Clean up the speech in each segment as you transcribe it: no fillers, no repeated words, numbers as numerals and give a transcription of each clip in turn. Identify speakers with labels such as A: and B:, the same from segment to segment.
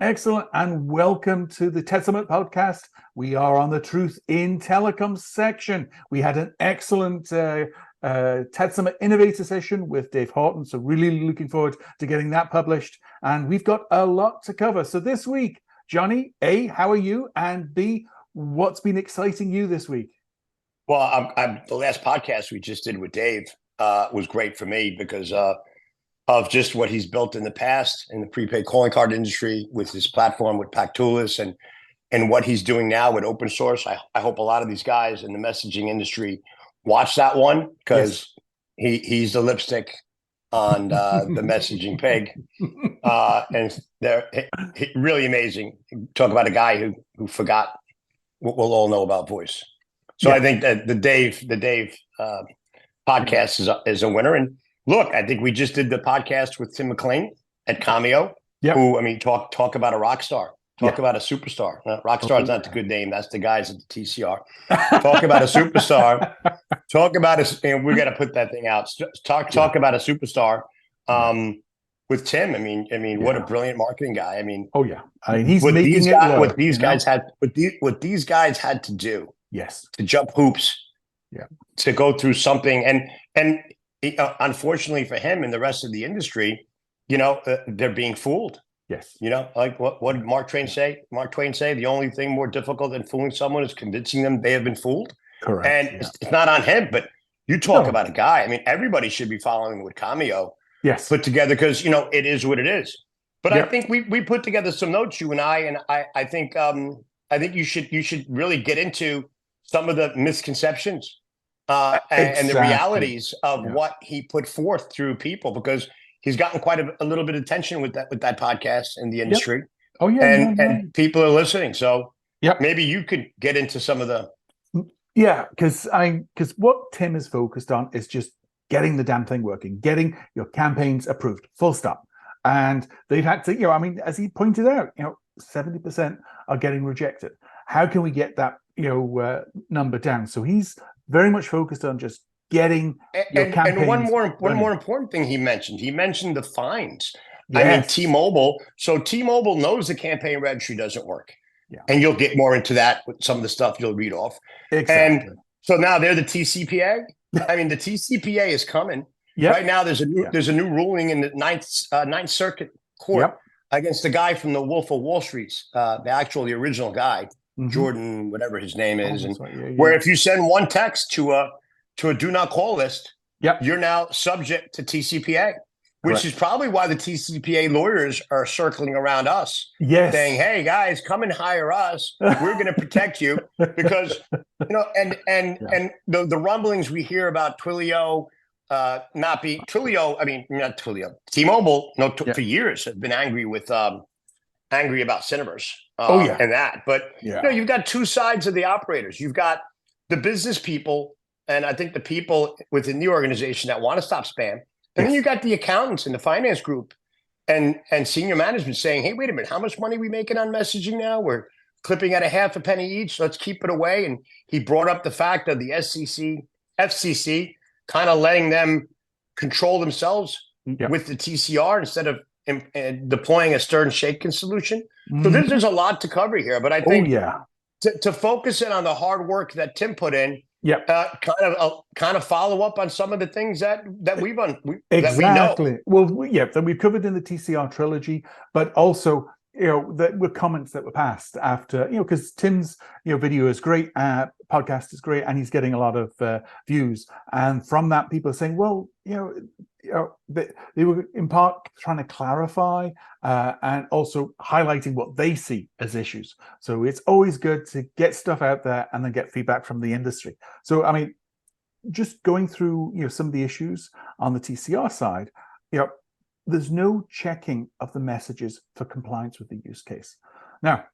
A: Excellent, and welcome to the TADSummit podcast. We are on the Truth in Telecoms section. We had an excellent TADSummit Innovator session with Dave Horton, so really looking forward to getting that published. And we've got a lot to cover. So this week, Johnny, A, how are you? And B, what's been exciting you this week?
B: Well, the last podcast we just did with Dave was great for me because of just what he's built in the past in the prepaid calling card industry with his platform with Pactulis and what he's doing now with open source. I hope a lot of these guys in the messaging industry watch that one because he's the lipstick on the messaging peg. And they're really amazing. Talk about a guy who forgot what we'll all know about voice. So I think that the Dave podcast is a winner. And look, I think we just did the podcast with Tim McLean at Cameo, who, I mean, talk about a rock star, talk about a superstar. Rock star is not the good name. That's the guys at the TCR. Talk about a superstar. Talk about and we got to put that thing out. Talk about a superstar with Tim. I mean, what a brilliant marketing guy. I mean,
A: he's making it work.
B: What these guys had to do.
A: Yes.
B: To jump hoops.
A: Yeah.
B: To go through something. And unfortunately for him and the rest of the industry, they're being fooled.
A: Yes.
B: Like what did Mark Twain say? Mark Twain say the only thing more difficult than fooling someone is convincing them they have been fooled.
A: Correct.
B: And it's not on him, but you talk about a guy. I mean, everybody should be following what Cameo put together because, it is what it is. But I think we put together some notes, you and I think you should really get into some of the misconceptions and the realities of what he put forth through people, because he's gotten quite a little bit of attention with that podcast in the industry.
A: Oh yeah,
B: and people are listening. So maybe you could get into some of the
A: because what Tim is focused on is just getting the damn thing working, getting your campaigns approved, full stop. And they've had to, as he pointed out, 70% are getting rejected. How can we get that number down? So he's very much focused on just getting your campaigns.
B: And one more important thing he mentioned the fines. Yes. I mean, T-Mobile. So T-Mobile knows the campaign registry doesn't work. Yeah. And you'll get more into that with some of the stuff you'll read off.
A: Exactly.
B: And so now they're the TCPA. I mean, the TCPA is coming. Yep. Right now, there's a new ruling in the Ninth Circuit Court against the guy from the Wolf of Wall Street, the original guy, Jordan, whatever his name is, where if you send one text to a do not call list, you're now subject to TCPA, which is probably why the TCPA lawyers are circling around us, saying, "Hey guys, come and hire us. We're going to protect you," because and the rumblings we hear about Twilio. Not Twilio. T-Mobile, for years have been angry about Cineverse. And that. But you've got two sides of the operators. You've got the business people, and I think the people within the organization that want to stop spam. And then you've got the accountants and the finance group and senior management saying, "Hey, wait a minute, how much money are we making on messaging now? We're clipping at a half a penny each. Let's keep it away." And he brought up the fact of the FCC kind of letting them control themselves with the TCR instead of deploying a Stern Shakin solution. So there's a lot to cover here, but I think to focus in on the hard work that Tim put in, kind of follow up on some of the things that we know.
A: Well, so we've covered in the TCR trilogy, but also that were comments that were passed after, because Tim's video is great, podcast is great, and he's getting a lot of views, and from that people are saying, well, they were in part trying to clarify and also highlighting what they see as issues. So it's always good to get stuff out there and then get feedback from the industry. So I mean, just going through some of the issues on the TCR side, there's no checking of the messages for compliance with the use case. Now,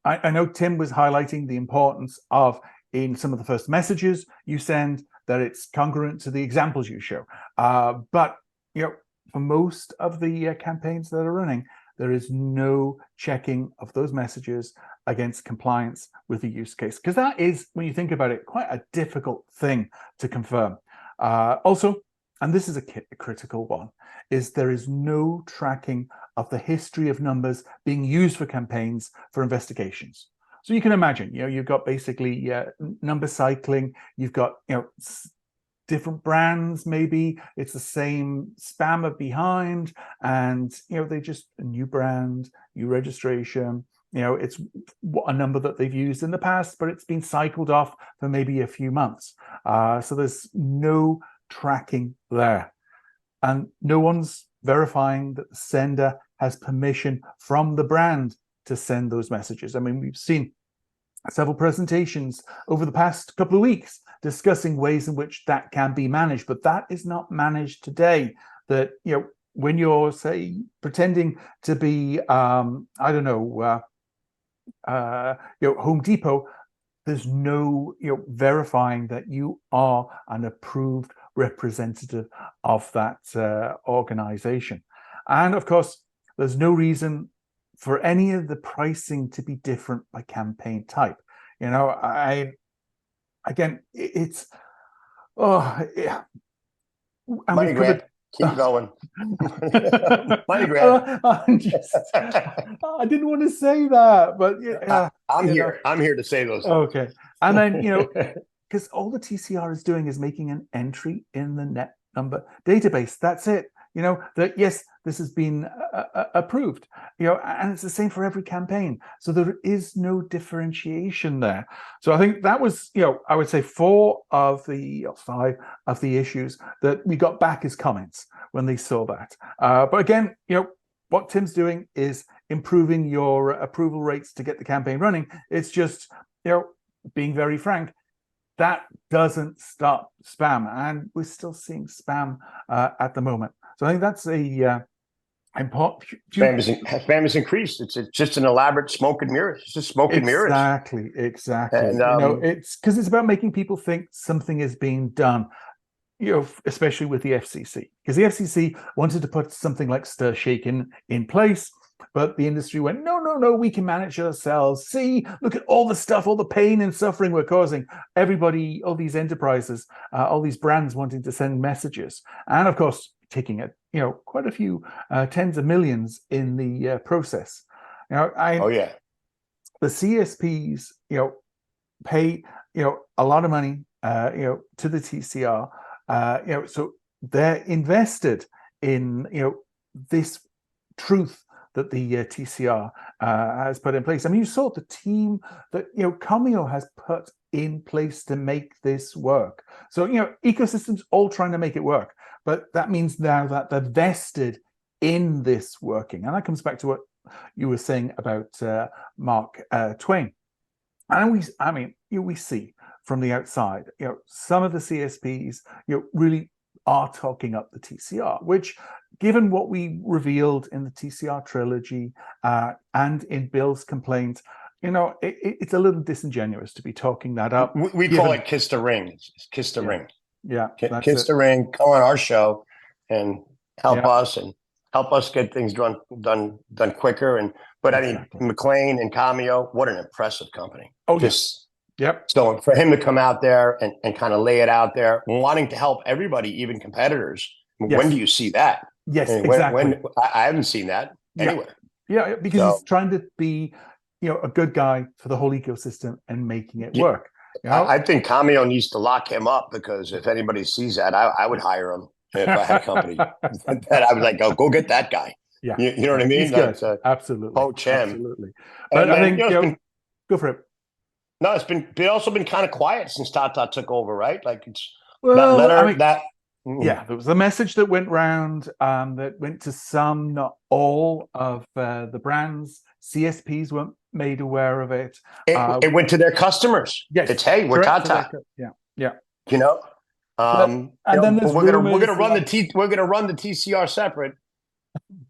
A: I know Tim was highlighting the importance of, in some of the first messages you send, that it's congruent to the examples you show. But for most of the campaigns that are running, there is no checking of those messages against compliance with the use case, because that is, when you think about it, quite a difficult thing to confirm. Also, and this is a critical one, is there is no tracking of the history of numbers being used for campaigns for investigations. So you can imagine, you've got basically number cycling, you've got, different brands, maybe it's the same spammer behind, and, they just a new brand, new registration, it's a number that they've used in the past, but it's been cycled off for maybe a few months. So there's no tracking there. And no one's verifying that the sender has permission from the brand to send those messages. I mean, we've seen several presentations over the past couple of weeks discussing ways in which that can be managed, but that is not managed today. That, when you're, say, pretending to be, Home Depot, there's no, verifying that you are an approved representative of that organization. And of course, there's no reason for any of the pricing to be different by campaign type.
B: Money grab. Keep going. Money grab.
A: I didn't want to say that, but
B: I'm here. I'm here to say those things.
A: Okay. And then, because all the TCR is doing is making an entry in the net number database. That's it. That, yes, this has been approved, and it's the same for every campaign. So there is no differentiation there. So I think that was, I would say 5 of the issues that we got back as comments when they saw that. But again, what Tim's doing is improving your approval rates to get the campaign running. It's just, being very frank, that doesn't stop spam, and we're still seeing spam at the moment. So I think that's a important.
B: Spam is increased. It's just an elaborate smoke and mirrors. It's just smoke and mirrors.
A: Exactly. And, it's because it's about making people think something is being done. Especially with the FCC, because the FCC wanted to put something like stir shake in place, but the industry went, no, we can manage ourselves. See, look at all the stuff, all the pain and suffering we're causing. Everybody, all these enterprises, all these brands wanting to send messages, and of course, taking it, quite a few tens of millions in the process. The CSPs, pay, a lot of money, to the TCR. So they're invested in, this truth that the TCR has put in place. I mean, you saw the team that, Cameo has put in place to make this work. So, ecosystems all trying to make it work, but that means now that they're vested in this working. And that comes back to what you were saying about Mark Twain. And we see from the outside, some of the CSPs, really are talking up the TCR, which, given what we revealed in the TCR trilogy and in Bill's complaint, it's a little disingenuous to be talking that up.
B: We call it kiss the ring. It's kiss the ring.
A: Yeah,
B: kiss the ring. Come on our show and help us get things done quicker. But I mean, McLean and Cameo, what an impressive company.
A: Oh, yes. Yep.
B: So for him to come out there and kind of lay it out there, wanting to help everybody, even competitors, when do you see that?
A: Yes, exactly.
B: I haven't seen that anywhere.
A: Yeah, because he's trying to be, a good guy for the whole ecosystem and making it work.
B: I think Cameo needs to lock him up, because if anybody sees that, I would hire him if I had a company. That I was like, go get that guy.
A: Yeah,
B: you know what I mean?
A: He's good. Absolutely.
B: Poach him.
A: Absolutely. But I think go for it.
B: No, it's also been kind of quiet since Tata took over, right? Like it's
A: there
B: there
A: was a message that went round that went to some, not all of the brands. CSPs weren't made aware of it.
B: It went to their customers.
A: Yes,
B: it's hey, we're Tata.
A: Yeah.
B: And then we're gonna run the TCR separate,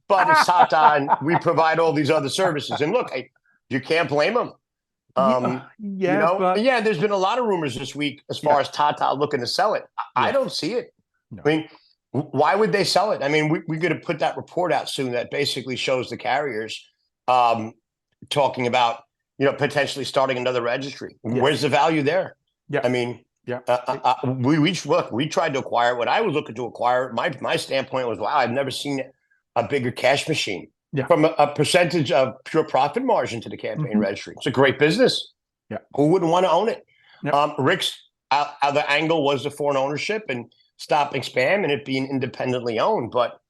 B: but it's Tata, and we provide all these other services. And look, you can't blame them. There's been a lot of rumors this week as far as Tata looking to sell it. I don't see it. No. I mean, why would they sell it? I mean, we're going to put that report out soon that basically shows the carriers talking about, potentially starting another registry. Yes. Where's the value there?
A: Yeah.
B: I mean,
A: Yeah.
B: We tried to acquire what I was looking to acquire. My standpoint was, wow, I've never seen a bigger cash machine from a percentage of pure profit margin to the campaign registry. It's a great business.
A: Yeah.
B: Who wouldn't want to own it?
A: Yep.
B: Rick's other angle was the foreign ownership and stopping spam and it being independently owned. But,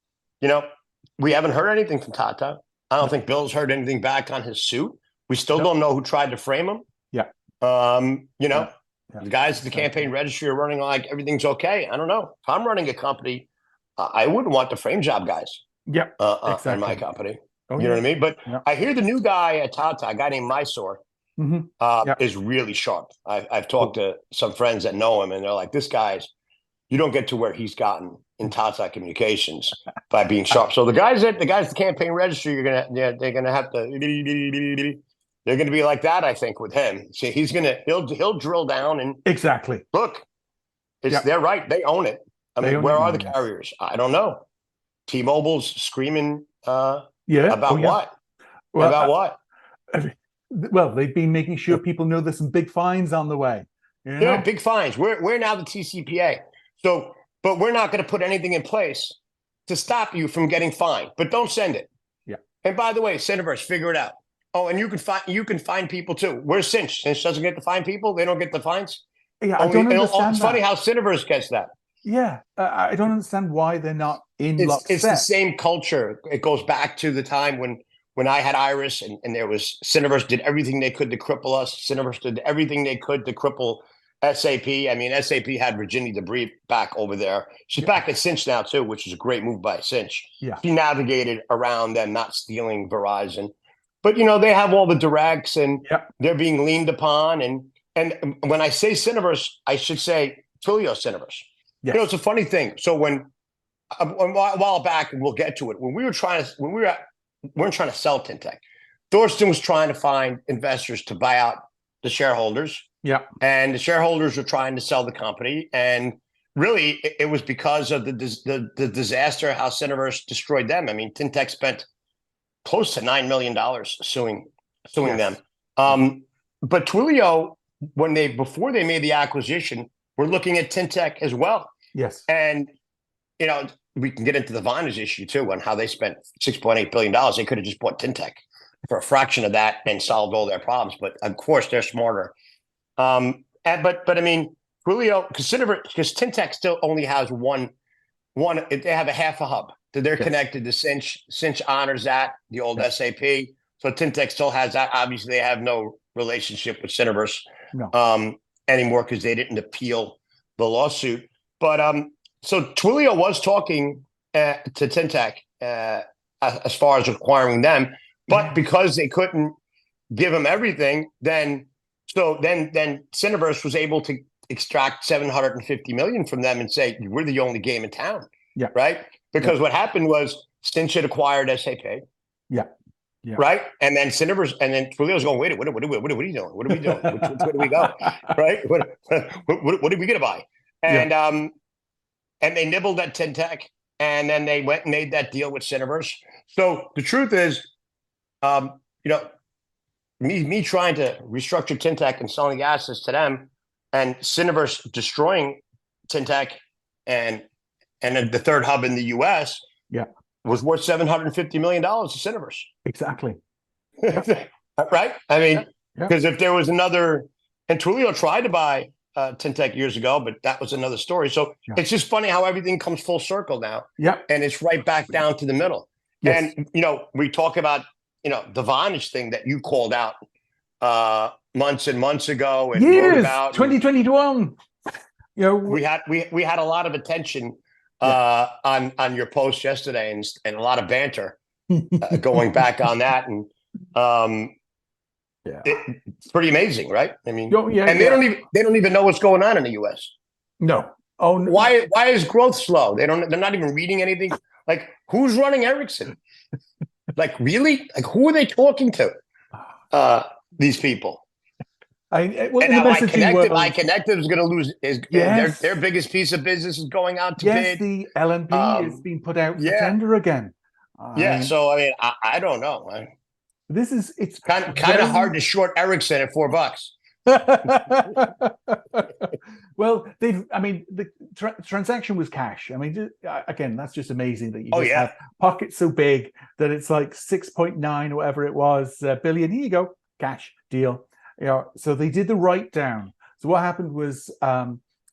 B: we haven't heard anything from Tata. I don't think Bill's heard anything back on his suit. We still don't know who tried to frame him.
A: Yeah.
B: The guys at the campaign registry are running like everything's okay. I don't know. If I'm running a company, I wouldn't want the frame job guys.
A: Yeah, exactly.
B: In my company.
A: Oh,
B: you know what I mean? But I hear the new guy at Tata, a guy named Mysore, is really sharp. I've talked to some friends that know him, and they're like, "This guy's. You don't get to where he's gotten in Tata Communications by being sharp." So the guys at the campaign registry, they're gonna have to. They're going to be like that, I think, with him. See, he'll drill down and
A: exactly
B: look. They're right. They own it. I mean, where are the carriers? I don't know. T-Mobile's screaming about what? Well, about what?
A: Well, they've been making sure people know there's some big fines on the way.
B: Yeah, big fines. We're now the TCPA. So, but we're not going to put anything in place to stop you from getting fined. But don't send it.
A: Yeah. And
B: by the way, Cineverse, figure it out. Oh, and you can find people too. Where's Cinch? Cinch doesn't get to find people. They don't get the fines.
A: Yeah, I don't understand.
B: It's funny how Cineverse gets that.
A: Yeah, I don't understand why they're not in lockstep.
B: It's the same culture. It goes back to the time when I had Iris and there was Cineverse did everything they could to cripple us. Cineverse did everything they could to cripple SAP. I mean, SAP had Virginia Debris back over there. She's back at Cinch now too, which is a great move by Cinch.
A: Yeah,
B: she navigated around them not stealing Verizon. But, they have all the directs and they're being leaned upon. And when I say Cineverse, I should say Twilio Cineverse. Yes. It's a funny thing. So when a while back, and we'll get to it, when we weren't trying to sell Tintech, Thorsten was trying to find investors to buy out the shareholders.
A: Yeah.
B: And the shareholders were trying to sell the company. And really, it was because of the disaster, how Cineverse destroyed them. I mean, Tintech spent close to $9 million suing them. But Twilio, before they made the acquisition, were looking at Tintech as well.
A: Yes.
B: And, we can get into the Vonage issue too, on how they spent $6.8 billion. They could have just bought Tintech for a fraction of that and solved all their problems. But of course, they're smarter. But I mean, Twilio, because Tintech still only has one, they have a half a hub. They're connected to Cinch. Cinch honors that, the old SAP. So Tintech still has that. Obviously, they have no relationship with Cineverse anymore because they didn't appeal the lawsuit. But so Twilio was talking to Tintech as far as acquiring them, but because they couldn't give them everything, then Cineverse was able to extract $750 million from them and say, we're the only game in town.
A: Yeah.
B: Right. Because what happened was Cinch had acquired SAP.
A: Yeah.
B: Right. And then Cineverse, and then Twilio's going, wait, what are we doing? What are we doing? Where do we go? Right. What did we get to buy? And they nibbled at Tintech, and then they went and made that deal with Cineverse. So the truth is, me trying to restructure Tintech and selling the assets to them, and Cineverse destroying Tintech and the third hub in the U.S. was worth $750 million to Cineverse.
A: Exactly.
B: Right? I mean, because if there was another, and Twilio tried to buy Tintech years ago, but that was another story. So it's just funny how everything comes full circle now.
A: Yeah.
B: And it's right back down to the middle. Yes. And, we talk about, the Vonage thing that you called out months and months ago and wrote about
A: 2021.
B: We had a lot of attention on your post yesterday and a lot of banter going back on that. And it's pretty amazing, right? I mean, they don't even know what's going on in the US.
A: No. Oh, no.
B: Why is growth slow? They're not even reading anything. Like, who's running Ericsson? Like, really? Like, who are they talking to? These people. iConnective is going to lose. Their biggest piece of business is going out to bid.
A: The LNP is being put out for tender again.
B: So I mean, I don't know.
A: It's
B: kind of hard to short Ericsson at $4.
A: Well, the transaction was cash. I mean, again, that's just amazing that you
B: Oh
A: just
B: yeah.
A: have pockets so big that it's like 6.9 or whatever it was billion. Here you go, cash deal. So they did the write down. So what happened was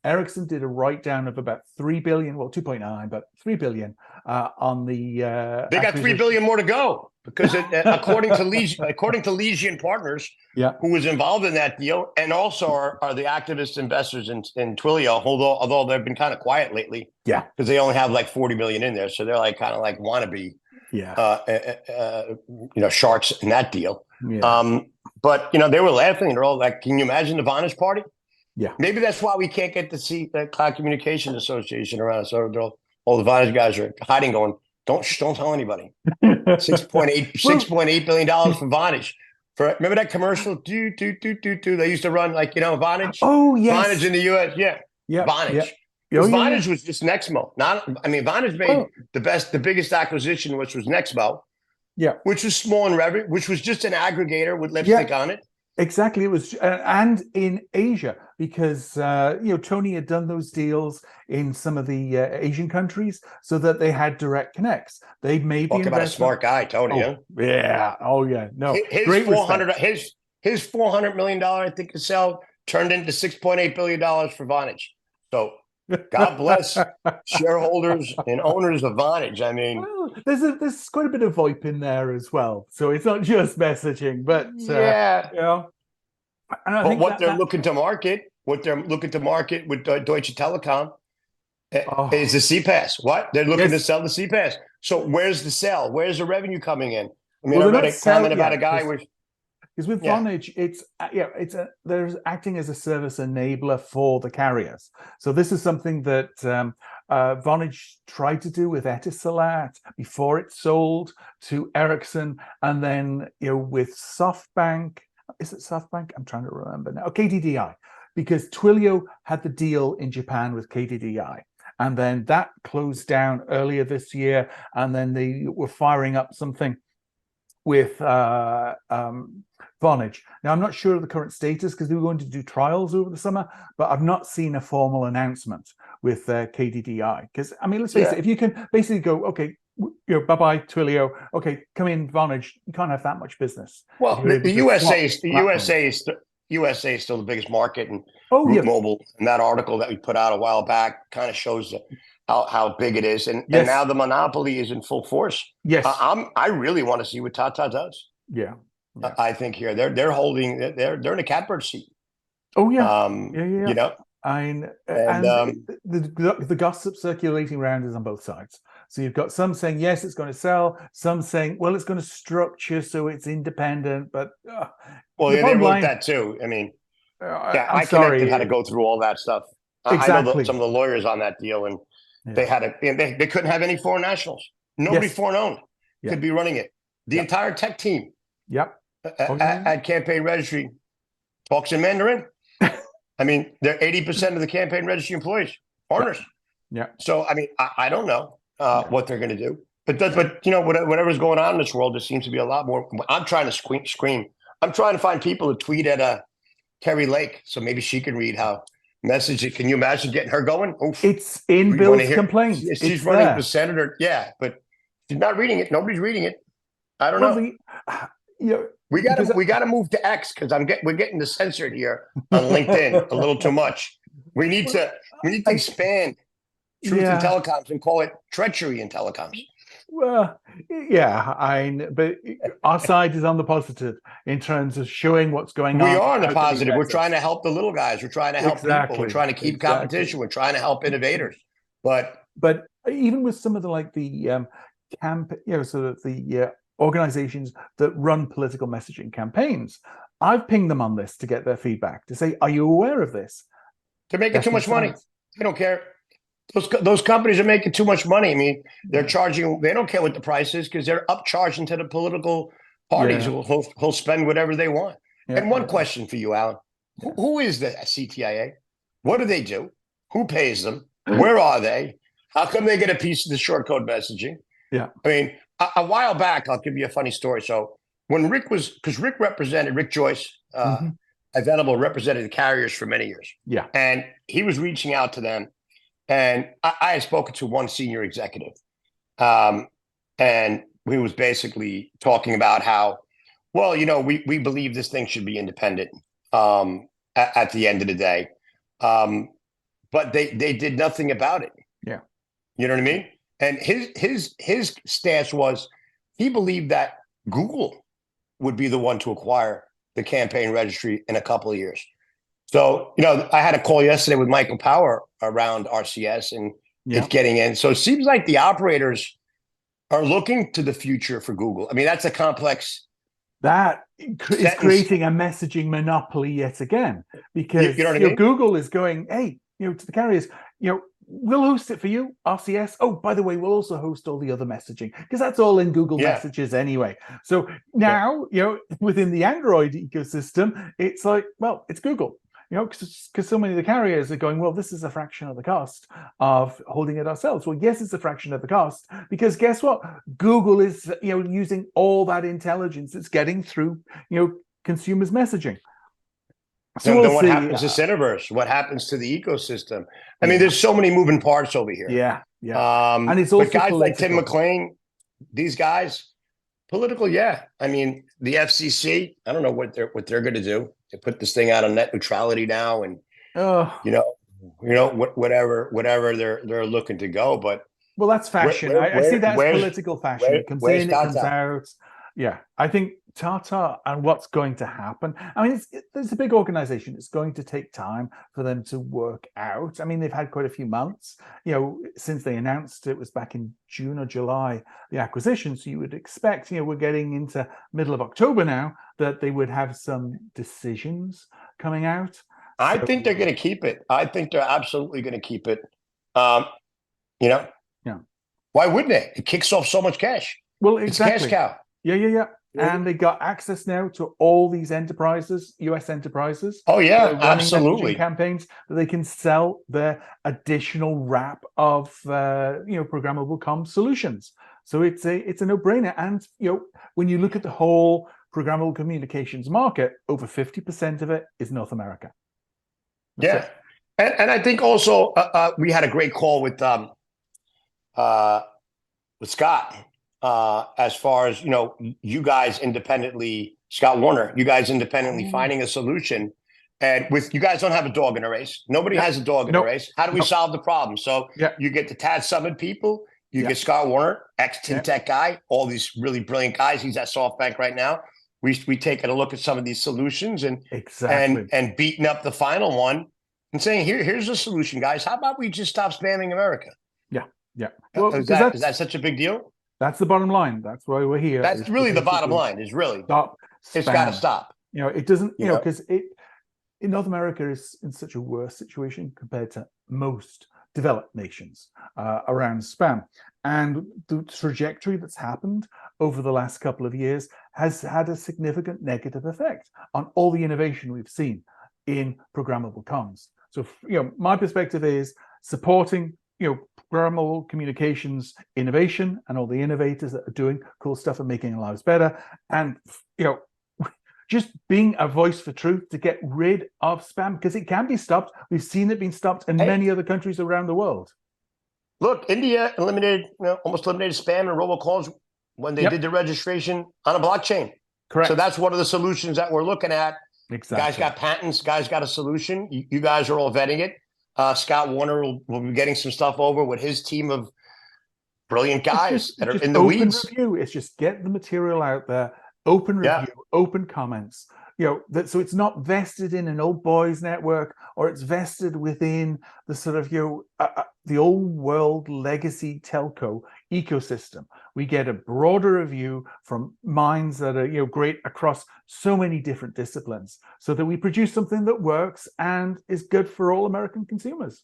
A: Ericsson did a write down of about 3 billion, well 2.9, but 3 billion on the
B: They got 3 billion more to go because according to Legion Partners,
A: yeah,
B: who was involved in that deal, and also are the activist investors in Twilio, although they've been kind of quiet lately,
A: yeah,
B: because they only have like 40 million in there, so they're like kind of like wannabe, sharks in that deal.
A: yeah.
B: But they were laughing. They're all like, "Can you imagine the Vonage party?"
A: Yeah.
B: Maybe that's why we can't get to see the Cloud Communications Association around. So all the Vonage guys are hiding, going, don't tell anybody. 6.8 billion dollars for Vonage. Remember that commercial? Do. They used to run Vonage.
A: Oh yes.
B: Vonage in the US. Yeah. Vonage.
A: Yeah.
B: Because Vonage was just Nexmo. Vonage made the biggest acquisition, which was Nexmo.
A: Yeah.
B: Which was small in revenue, which was just an aggregator with lipstick on it.
A: Exactly. It was, and in Asia, because Tony had done those deals in some of the Asian countries, so that they had direct connects. They made
B: Talk about a smart guy, Tony.
A: Oh, yeah. Oh yeah. No.
B: His $400 million, I think, to sell turned into $6.8 billion for Vonage. So God bless shareholders and owners of Vonage. I mean,
A: well, there's quite a bit of VoIP in there as well, so it's not just messaging, but
B: but what they're looking to market with Deutsche Telekom is the CPaaS. What they're looking to sell the CPaaS. So where's the sell? Where's the revenue coming in? I mean, I read a comment about a guy with.
A: Because with Vonage, they're acting as a service enabler for the carriers. So this is something that Vonage tried to do with Etisalat before it sold to Ericsson, and then with SoftBank. Is it SoftBank? I'm trying to remember now. KDDI, because Twilio had the deal in Japan with KDDI. And then that closed down earlier this year, and then they were firing up something with Vonage. Now, I'm not sure of the current status because they were going to do trials over the summer, but I've not seen a formal announcement with KDDI. Because, I mean, let's face it, if you can basically go, okay, bye-bye, Twilio, okay, come in, Vonage, you can't have that much business.
B: Well, the USA is still the biggest market, and Root Mobile, and that article that we put out a while back kind of shows how big it is, and now the monopoly is in full force.
A: Yes,
B: I really want to see what Tata does.
A: Yeah.
B: I think here they're holding they're in a catbird seat.
A: Oh yeah, the gossip circulating around is on both sides. So you've got some saying yes, it's going to sell. Some saying, well, it's going to structure so it's independent. But
B: they wrote that too. I mean, I connected how to go through all that stuff.
A: Exactly.
B: I know some of the lawyers on that deal, and they had they couldn't have any foreign nationals. Nobody foreign owned could be running it. The entire tech team. At Campaign Registry talks in Mandarin. I mean, they're 80% of the Campaign Registry employees, foreigners.
A: Yeah.
B: So, I mean, I don't know what they're going to do. But whatever's going on in this world, there seems to be a lot more. I'm trying to scream. I'm trying to find people to tweet at Terry Lake, so maybe she can read how message it. Can you imagine getting her going? Oof.
A: It's in Bill's complaint.
B: She's running for senator. Yeah, but she's not reading it. Nobody's reading it. I don't know. We got to move to X because we're getting censored here on LinkedIn a little too much. We need to expand truth in telecoms and call it treachery in telecoms.
A: Well, but our side is on the positive in terms of showing what's going on.
B: We are on the positive. We're trying to help the little guys. We're trying to help people. We're trying to keep competition. We're trying to help innovators. But
A: even with some of the organizations that run political messaging campaigns, I've pinged them on this to get their feedback, to say, are you aware of this?
B: They're making too much money. They don't care. Those companies are making too much money. I mean, they're charging. They don't care what the price is because they're upcharging to the political parties who'll spend whatever they want. And one question for you, Alan: Who is the CTIA? What do they do? Who pays them? Where are they? How come they get a piece of the short code messaging?
A: Yeah,
B: I mean, a while back, I'll give you a funny story. So when Rick Joyce, Venable represented the carriers for many years.
A: Yeah.
B: And he was reaching out to them. And I had spoken to one senior executive. And we was basically talking about how, well, we believe this thing should be independent at the end of the day. But they did nothing about it.
A: Yeah.
B: You know what I mean? And his stance was he believed that Google would be the one to acquire the campaign registry in a couple of years. So, I had a call yesterday with Michael Power around RCS and it's getting in. So it seems like the operators are looking to the future for Google. I mean, that's a complex.
A: That is creating a messaging monopoly yet again, because Google is going, hey, to the carriers, we'll host it for you, RCS. Oh, by the way, we'll also host all the other messaging, because that's all in Google Messages anyway. So now, within the Android ecosystem, it's like, well, it's Google. Because so many of the carriers are going, well, this is a fraction of the cost of holding it ourselves. Well, yes, it's a fraction of the cost, because guess what? Google is, using all that intelligence it's getting through, consumers' messaging.
B: So then what happens to Cineverse? What happens to the ecosystem? I mean, there's so many moving parts over here.
A: Yeah. And it's also
B: guys
A: political.
B: like Tim McLean, these guys, political, I mean, the FCC, I don't know what they're going to do. They put this thing out on net neutrality now, and whatever they're looking to go. But
A: well, that's fashion. I see that as political fashion. It comes in, it comes out. Yeah, I think Tata and what's going to happen. I mean, it's a big organization. It's going to take time for them to work out. I mean, they've had quite a few months, since they announced it was back in June or July, the acquisition. So you would expect, we're getting into middle of October now, that they would have some decisions coming out.
B: I think they're going to keep it. I think they're absolutely going to keep it.
A: Yeah.
B: Why wouldn't they? It kicks off so much cash.
A: Well, exactly.
B: It's a cash cow.
A: Yeah. And they got access now to all these enterprises, US enterprises.
B: Oh yeah, absolutely.
A: Campaigns that they can sell their additional wrap of programmable comms solutions. So it's a no-brainer. And when you look at the whole programmable communications market, over 50% of it is North America.
B: That's and I think also we had a great call with Scott. As far as you guys independently, Scott Warner, finding a solution, and with you guys don't have a dog in a race. Nobody has a dog in a race. How do we solve the problem? So you get the TADSummit people, you get Scott Warner, ex-Tintech guy, all these really brilliant guys. He's at SoftBank right now. We taking a look at some of these solutions and beating up the final one and saying here's the solution, guys. How about we just stop spamming America?
A: Yeah. Well,
B: is that such a big deal?
A: That's the bottom line. That's why we're here.
B: That's really the bottom line. Is really
A: stop.
B: It's got to stop.
A: It doesn't. Because in North America is in such a worse situation compared to most developed nations around spam, and the trajectory that's happened over the last couple of years has had a significant negative effect on all the innovation we've seen in programmable comms. So, my perspective is supporting programmable communications innovation and all the innovators that are doing cool stuff and making our lives better, and just being a voice for truth to get rid of spam, because it can be stopped. We've seen it being stopped in many other countries around the world.
B: Look, India almost eliminated spam and robocalls when they did the registration on a blockchain.
A: Correct.
B: So that's one of the solutions that we're looking at.
A: Exactly.
B: Guys got patents. Guys got a solution. You guys are all vetting it. Scott Warner will be getting some stuff over with his team of brilliant guys that are in the weeds.
A: Review. It's just get the material out there, open review, open comments. So it's not vested in an old boys network, or it's vested within the sort of the old world legacy telco ecosystem. We get a broader review from minds that are great across so many different disciplines, so that we produce something that works and is good for all American consumers.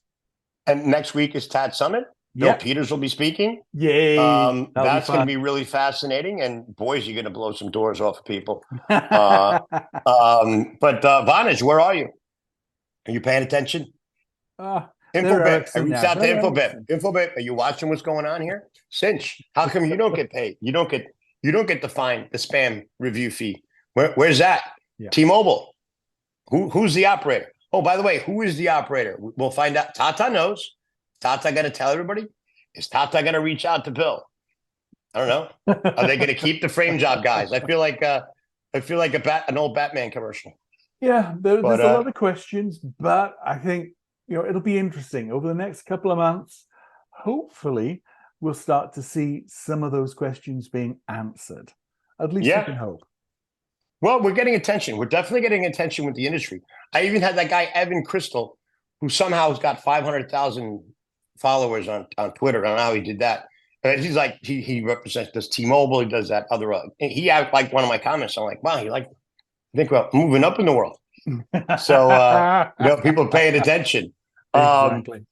B: And next week is TADSummit. Bill Peters will be speaking.
A: Yay!
B: That's going to be really fascinating. And boys, you're going to blow some doors off of people. But Vantage, where are you? Are you paying attention? Infobip. I reached out to Infobip. Infobip, are you watching what's going on here? Cinch, how come you don't get paid? You don't get the spam review fee. Where's that? T-Mobile. Who's the operator? Oh, by the way, who is the operator? We'll find out. Tata knows. Tata going to tell everybody? Is Tata going to reach out to Bill? I don't know. Are they going to keep the frame job guys? I feel like an old Batman commercial.
A: Yeah, there's a lot of questions, but I think it'll be interesting over the next couple of months. Hopefully, we'll start to see some of those questions being answered. At least we can hope.
B: Well, we're getting attention. We're definitely getting attention with the industry. I even had that guy, Evan Crystal, who somehow has got 500,000 followers on Twitter. I don't know how he did that. But he's like, he represents this T-Mobile. He does that other. He had like one of my comments. I'm like, wow, you like think about moving up in the world. So, people paying attention.
A: Exactly.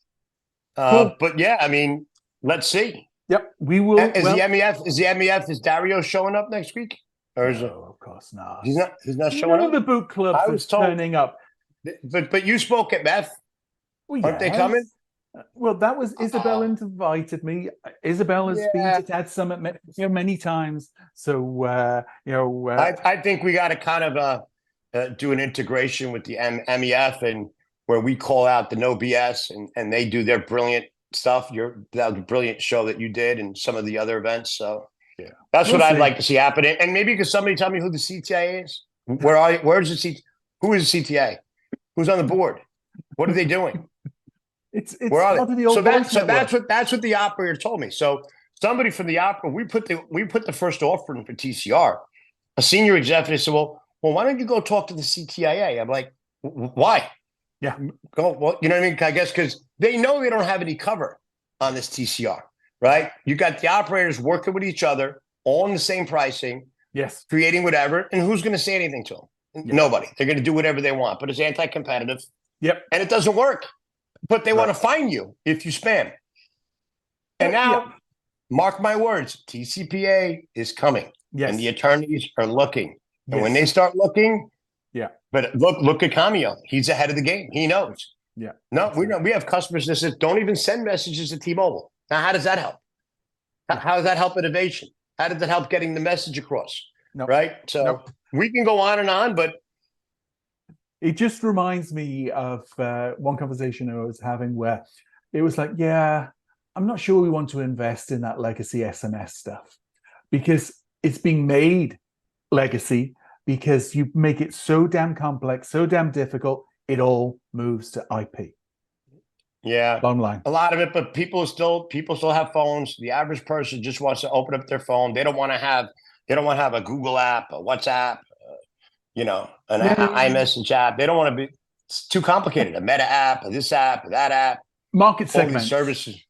B: Cool. But yeah, I mean, let's see.
A: Yep, we will.
B: Is the MEF? Is Dario showing up next week? Or is it?
A: Of course not.
B: He's not showing up.
A: The book club is turning up.
B: But you spoke at MEF.
A: Well,
B: aren't they coming?
A: Well, that was Isabel invited me. Isabel has been to TADSummit many times. So
B: I think we got to kind of do an integration with the MEF, and where we call out the no BS and they do their brilliant stuff. That was a brilliant show that you did and some of the other events. So yeah, that's what I'd like to see happen. And maybe could somebody tell me who the CTA is? Where's the CTA? Who is the CTA? Who's on the board? What are they doing?
A: It's
B: where are they? So that's what the operator told me. So somebody from the operator, we put the first offer in for TCR. A senior executive said, well, why don't you go talk to the CTIA? I'm like, why?
A: Yeah.
B: Go. Well, you know what I mean? I guess because they know they don't have any cover on this TCR, right? You got the operators working with each other, all in the same pricing.
A: Yes.
B: Creating whatever. And who's going to say anything to them? Yep. Nobody. They're going to do whatever they want, but it's anti-competitive.
A: Yep.
B: And it doesn't work. But they want to fine you if you spam. And now, mark my words, TCPA is coming.
A: Yes.
B: And the attorneys are looking. And when they start looking, but look at Cameo. He's ahead of the game. He knows.
A: Yeah.
B: No, we have customers that says, don't even send messages to T-Mobile. Now, how does that help? How does that help innovation? How does that help getting the message across? Right? So we can go on and on, but
A: it just reminds me of one conversation I was having where it was like, I'm not sure we want to invest in that legacy SMS stuff because it's being made legacy because you make it so damn complex, so damn difficult, it all moves to IP.
B: Yeah.
A: Bottom line.
B: A lot of it, but people still have phones. The average person just wants to open up their phone. They don't want to have a Google app, a WhatsApp, an iMessage app. They don't want to be, it's too complicated. A Meta app, this app, that app.
A: Market segments.
B: Services.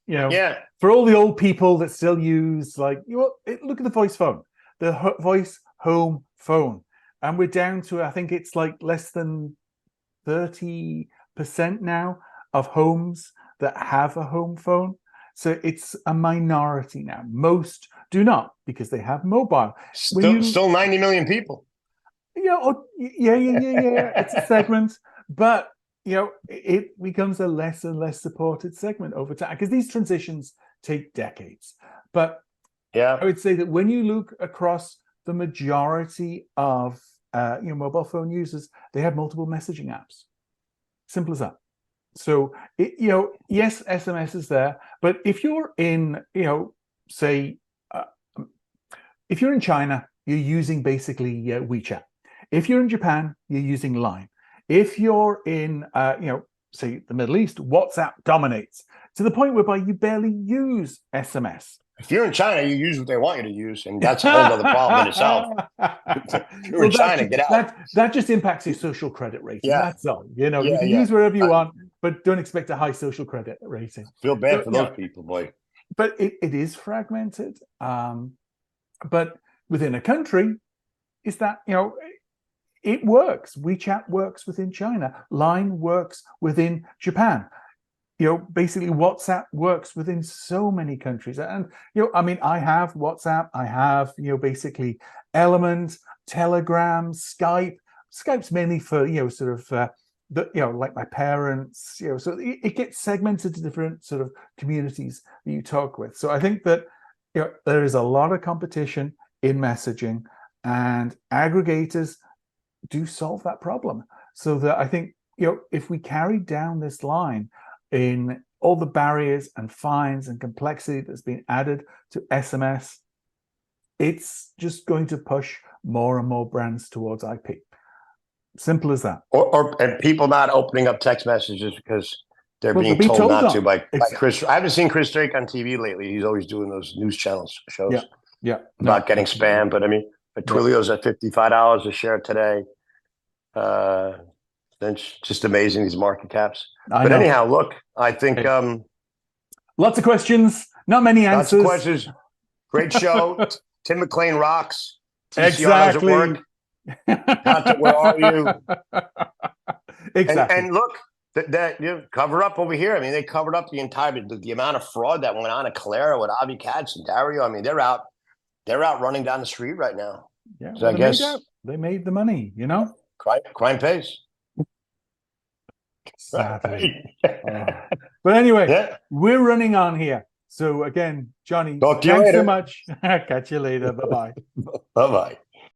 A: For all the old people that still use, look at the voice phone, the voice home phone. And we're down to, I think it's like less than 30% now of homes that have a home phone. So it's a minority now. Most do not because they have mobile.
B: Still 90 million people.
A: Yeah. It's a segment, but it becomes a less and less supported segment over time because these transitions take decades. But I would say that when you look across the majority of mobile phone users, they have multiple messaging apps. Simple as that. So yes, SMS is there, but if you're in, say, if you're in China, you're using basically WeChat. If you're in Japan, you're using Line. If you're in, say, the Middle East, WhatsApp dominates to the point whereby you barely use SMS.
B: If you're in China, you use what they want you to use, and that's a whole other problem in itself. If you're in China, get out.
A: That just impacts your social credit rating. That's all. You can use whatever you want, but don't expect a high social credit rating.
B: Feel bad for those people, boy.
A: But it is fragmented. But within a country, is that it works. WeChat works within China. Line works within Japan. Basically WhatsApp works within so many countries. And, I have WhatsApp, I have, basically Element, Telegram, Skype. Skype's mainly for, like my parents, so it gets segmented to different sort of communities that you talk with. So I think that, there is a lot of competition in messaging and aggregators do solve that problem. So that I think, if we carry down this line in all the barriers and fines and complexity that's been added to SMS, it's just going to push more and more brands towards IP. Simple as that.
B: And people not opening up text messages because they're being told not to by Chris. I haven't seen Chris Drake on TV lately. He's always doing those news channels shows about getting spam. But I mean, Twilio's at $55 a share today. It's just amazing, these market caps. But anyhow, look, I think
A: lots of questions, not many answers.
B: Lots of questions. Great show. Tim McLean rocks. TCR
A: exactly.
B: Doesn't work. Where are you?
A: Exactly.
B: And look, that cover up over here. I mean, they covered up the amount of fraud that went on at Calera with Avi Katz and Dario. I mean, they're out running down the street right now.
A: Yeah,
B: so I guess
A: they made the money.
B: Crime pays.
A: Sadly. But anyway, we're running on here. So again, Johnny, thanks so much. Catch you later. Bye-bye.
B: Bye-bye.